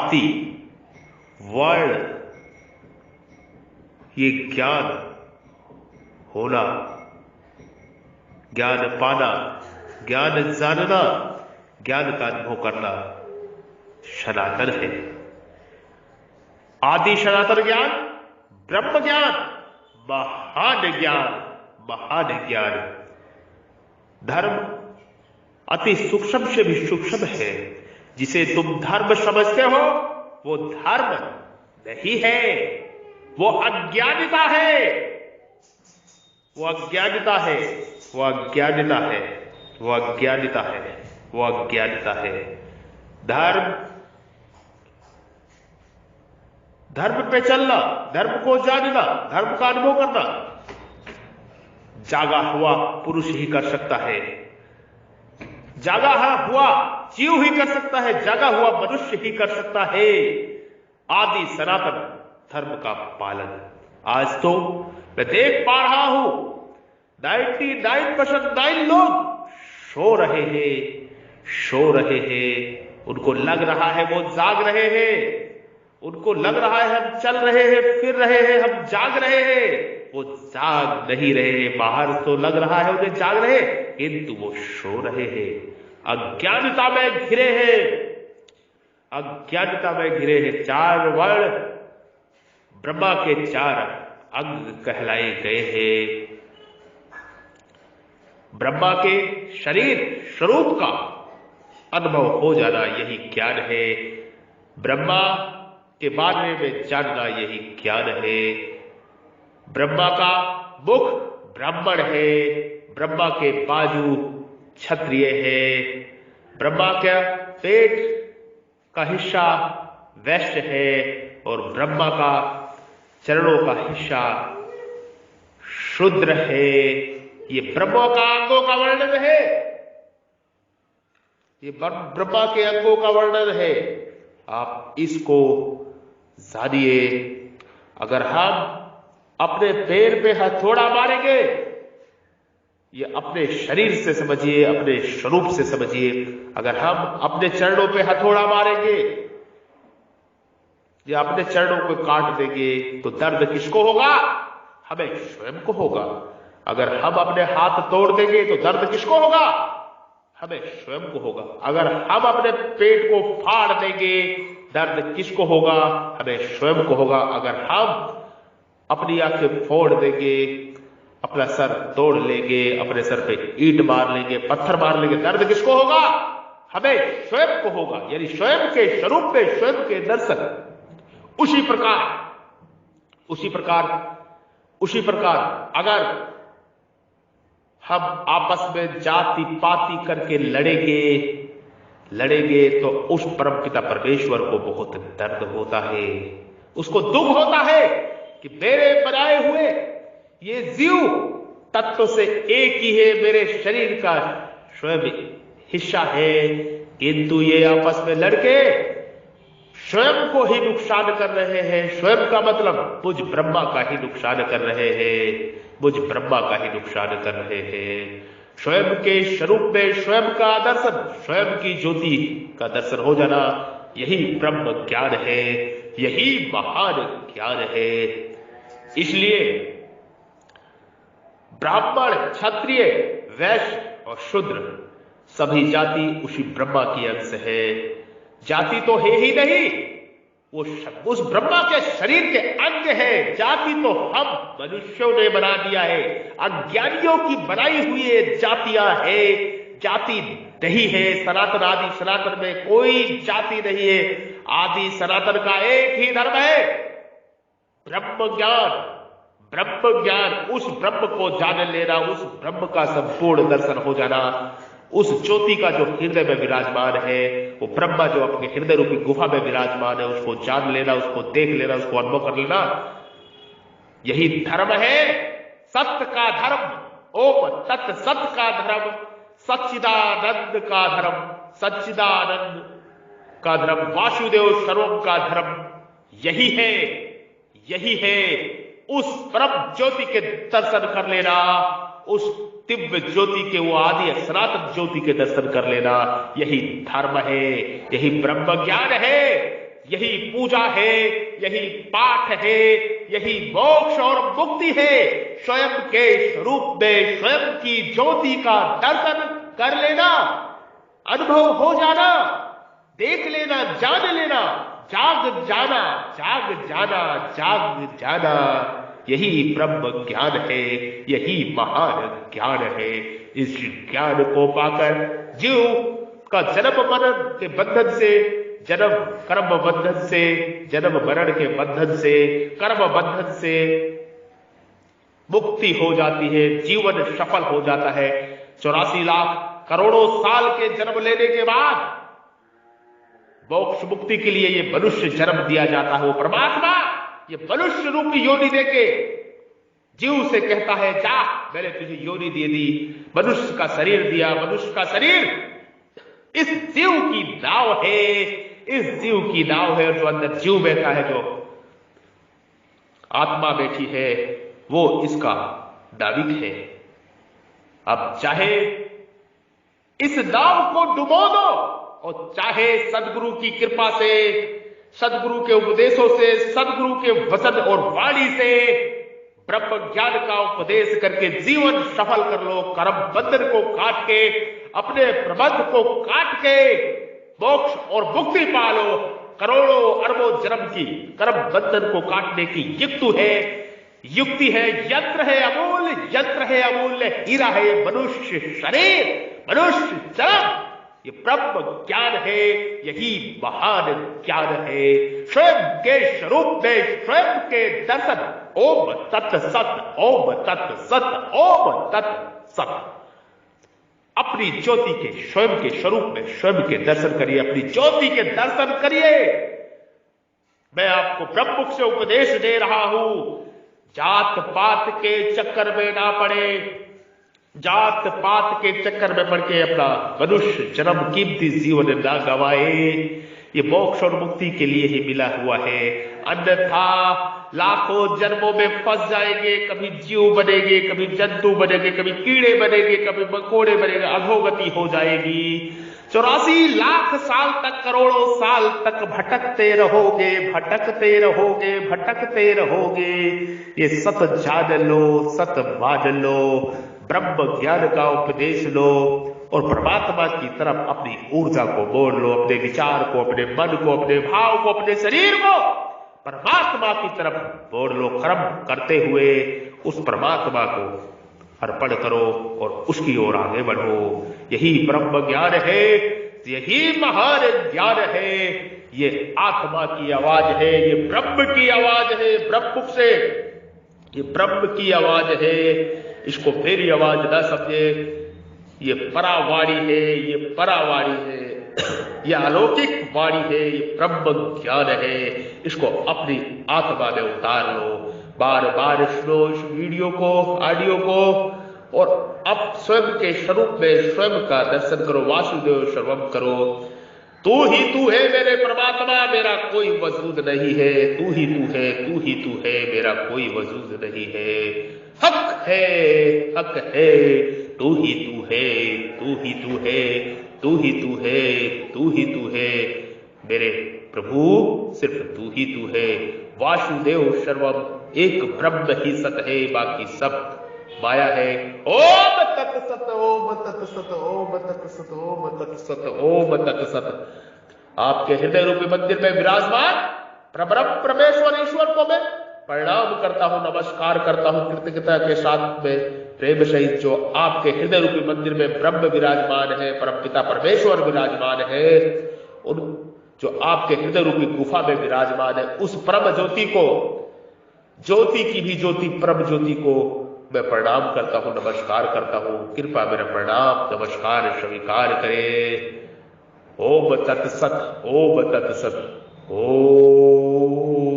जाति, वर्ण, ये ज्ञान होना, ज्ञान पाना, ज्ञान जानना, ज्ञान का अनुभव करना सनातन है। आदि सनातन ज्ञान, ब्रह्म ज्ञान, महान ज्ञान, महान ज्ञान। धर्म अति सूक्ष्म से भी सूक्ष्म है। जिसे तुम धर्म समझते हो वो धर्म नहीं है, वो अज्ञानता है, वो अज्ञानता है, वो अज्ञानता है, वो अज्ञानता है, वो अज्ञानता है। धर्म, धर्म पे चलना, धर्म को जानना, धर्म का अनुभव करना जागा हुआ पुरुष ही कर सकता है, जागा हुआ जीव ही कर सकता है, जागा हुआ मनुष्य ही कर सकता है आदि सनातन धर्म का पालन। आज तो मैं देख पा रहा हूं 99% लोग सो रहे हैं, सो रहे हैं। उनको लग रहा है वो जाग रहे हैं, उनको लग रहा है हम चल रहे हैं, फिर रहे हैं, हम जाग रहे हैं। वो जाग नहीं रहे। बाहर तो लग रहा है उन्हें जाग रहे, किंतु वो सो रहे हैं। अज्ञानता में घिरे हैं, अज्ञानता में घिरे हैं। 4 वर्ण ब्रह्मा के 4 अंग कहलाए गए हैं। ब्रह्मा के शरीर स्वरूप का अनुभव हो जाना यही ज्ञान है। ब्रह्मा के बारे में जानना यही ज्ञान है। ब्रह्मा का मुख ब्राह्मण है, ब्रह्मा के बाजू क्षत्रिय है, ब्रह्मा का पेट का हिस्सा वैश्य है और ब्रह्मा का चरणों का हिस्सा शूद्र है। ये ब्रह्मा का अंगों का वर्णन है, ये ब्रह्मा के अंगों का वर्णन है। आप इसको जानिए। अगर हम अपने पैर पे हथौड़ा मारेंगे, ये अपने शरीर से समझिए, अपने स्वरूप से समझिए। अगर हम अपने चरणों पे हथौड़ा मारेंगे या अपने चरणों को काट देंगे तो दर्द किसको होगा? हमें स्वयं को होगा। अगर हम अपने हाथ तोड़ देंगे तो दर्द किसको होगा? हमें स्वयं को होगा। अगर हम अपने पेट को फाड़ देंगे दर्द किसको होगा? हमें स्वयं को होगा। अगर हम अपनी आंखें फोड़ देंगे, अपना सर तोड़ लेंगे, अपने सर पे ईंट मार लेंगे, पत्थर मार लेंगे, दर्द किसको होगा? हमें स्वयं को होगा। यानी स्वयं के स्वरूप में स्वयं के दर्शन। उसी प्रकार अगर हम आपस में जाति पाति करके लड़ेंगे तो उस परमपिता परमेश्वर को बहुत दर्द होता है। उसको दुख होता है कि मेरे बनाए हुए ये जीव तत्व से एक ही है, मेरे शरीर का स्वयं हिस्सा है, किंतु ये आपस में लड़के स्वयं को ही नुकसान कर रहे हैं। स्वयं का मतलब मुझ ब्रह्मा का ही नुकसान कर रहे हैं, मुझ ब्रह्मा का ही नुकसान कर रहे हैं। स्वयं के स्वरूप में स्वयं का दर्शन, स्वयं की ज्योति का दर्शन हो जाना, यही ब्रह्म ज्ञान है, यही महान ज्ञान है। इसलिए ब्राह्मण, क्षत्रिय, वैश्य और शूद्र सभी जाति उसी ब्रह्मा की अंश है। जाति तो है ही नहीं, वो उस ब्रह्मा के शरीर के अंग है। जाति तो हम मनुष्यों ने बना दिया है, अज्ञानियों की बनाई हुई जातियां है। जाति नहीं है। सनातन आदि सनातन में कोई जाति नहीं है। आदि सनातन का एक ही धर्म है, ब्रह्म ज्ञान। ब्रह्म ज्ञान, उस ब्रह्म को जान लेना, उस ब्रह्म का संपूर्ण दर्शन हो जाना, उस ज्योति का जो हृदय में विराजमान है, वो ब्रह्मा जो अपने हृदय रूपी गुफा में विराजमान है, उसको जान लेना, उसको देख लेना, उसको अनुभव कर लेना, यही धर्म है। सत्य का धर्म, ओम तत् सत्य का धर्म, सच्चिदानंद का धर्म, सच्चिदानंद का धर्म, वासुदेव सर्वम का धर्म यही है, यही है। उस परम ज्योति के दर्शन कर लेना, उस दिव्य ज्योति के, वो आदि सनातन ज्योति के दर्शन कर लेना, यही धर्म है, यही ब्रह्म ज्ञान है, यही पूजा है, यही पाठ है, यही मोक्ष और मुक्ति है। स्वयं के स्वरूप में स्वयं की ज्योति का दर्शन कर लेना, अनुभव हो जाना, देख लेना, जान लेना, जाग जाना, जाग जाना, जाग जाना। यही ब्रह्म ज्ञान है, यही महान ज्ञान है। इस ज्ञान को पाकर जीव का जन्म मरण के बंधन से, जन्म कर्म बंधन से, जन्म मरण के बंधन से, कर्म बंधन से मुक्ति हो जाती है, जीवन सफल हो जाता है। 84 लाख करोड़ों साल के जन्म लेने के बाद मोक्ष मुक्ति के लिए ये मनुष्य जन्म दिया जाता है। वो परमात्मा ये मनुष्य रूपी योनि देके जीव से कहता है, जा, मैंने तुझे योनि दे दी, मनुष्य का शरीर दिया। मनुष्य का शरीर इस जीव की नाव है, इस जीव की नाव है। जो अंदर जीव बैठा है, जो आत्मा बैठी है, वो इसका नाविक है। अब चाहे इस नाव को डुबो दो और चाहे सदगुरु की कृपा से, सदगुरु के उपदेशों से, सदगुरु के वचन और वाणी से ब्रह्म ज्ञान का उपदेश करके जीवन सफल कर लो। कर्म बंधन को काट के, अपने प्रबंध को काट के मोक्ष और मुक्ति पा लो। करोड़ों अरबों जन्म की कर्म बंधन को काटने की युक्ति है, यंत्र है अमूल्य, यंत्र है अमूल्य, हीरा है मनुष्य शरीर, मनुष्य जन्म। ये ब्रह्म ज्ञान है, यही महान ज्ञान है। स्वयं के स्वरूप में स्वयं के दर्शन। ओम तत् सत, ओम तत् सत, ओम तत् सत। अपनी ज्योति के, स्वयं के स्वरूप में स्वयं के दर्शन करिए, अपनी ज्योति के दर्शन करिए। मैं आपको ब्रह्ममुख से उपदेश दे रहा हूं, जात पात के चक्कर में ना पड़े, जात पात के चक्कर में पड़ के अपना मनुष्य जन्म कीमती जीवन ना गवाए। ये मोक्ष और मुक्ति के लिए ही मिला हुआ है, अन्यथा लाखों जन्मों में फंस जाएंगे। कभी जीव बनेंगे, कभी जंतु बनेंगे, कभी कीड़े बनेंगे, कभी मकोड़े बनेंगे, अधोगति हो जाएगी। 84 लाख साल तक, करोड़ों साल तक भटकते रहोगे, भटकते रहोगे, भटकते रहोगे। ये सत जान लो, सत मान लो, ब्रह्म ज्ञान का उपदेश लो और परमात्मा की तरफ अपनी ऊर्जा को मोड़ लो। अपने विचार को, अपने मन को, अपने भाव को, अपने शरीर को परमात्मा की तरफ मोड़ लो। कर्म करते हुए उस परमात्मा को अर्पण करो और उसकी ओर आगे बढ़ो। यही ब्रह्म ज्ञान है, यही महान ज्ञान है। ये आत्मा की आवाज है, ये ब्रह्म की आवाज है। ब्रह्म से ये ब्रह्म की आवाज है, इसको मेरी आवाज ना समझे। ये परावाणी है, ये परावाणी है, ये अलौकिक वाणी है, ये ब्रह्म ज्ञान है। इसको अपनी आत्मा में उतार लो। बार बार सुनो इस वीडियो को, ऑडियो को, और अब स्वयं के स्वरूप में स्वयं का दर्शन करो। वासुदेव सर्वम करो। तू ही तू है मेरे परमात्मा, मेरा कोई वजूद नहीं है। तू ही तू है, तू ही तू है, मेरा कोई वजूद नहीं है। हक है, हक है, तू ही तू है, तू ही तू है, तू ही तू है, तू ही तू है। मेरे प्रभु सिर्फ तू ही तू है। वासुदेव सर्वम, एक ब्रह्म ही सत है, बाकी सब माया है। ओम तत् सत, ओम तत् सत, ओम तत् सत, ओम तत् सत, ओम तत् सत। आपके हृदय रूपी मंदिर में विराजमान परब्रह्म परमेश्वर ईश्वर को मैं प्रणाम करता हूं, नमस्कार करता हूं, कृतज्ञता के साथ में, प्रेम सहित। जो आपके हृदय रूपी मंदिर में ब्रह्म विराजमान है, परमपिता परमेश्वर विराजमान है, उन जो आपके हृदय रूपी गुफा में विराजमान है, उस परम ज्योति को, ज्योति की भी ज्योति, परम ज्योति को मैं प्रणाम करता हूं, नमस्कार करता हूं। कृपा मेरा प्रणाम नमस्कार स्वीकार करे। ओम तत्सत, ओम तत्सत, ओम।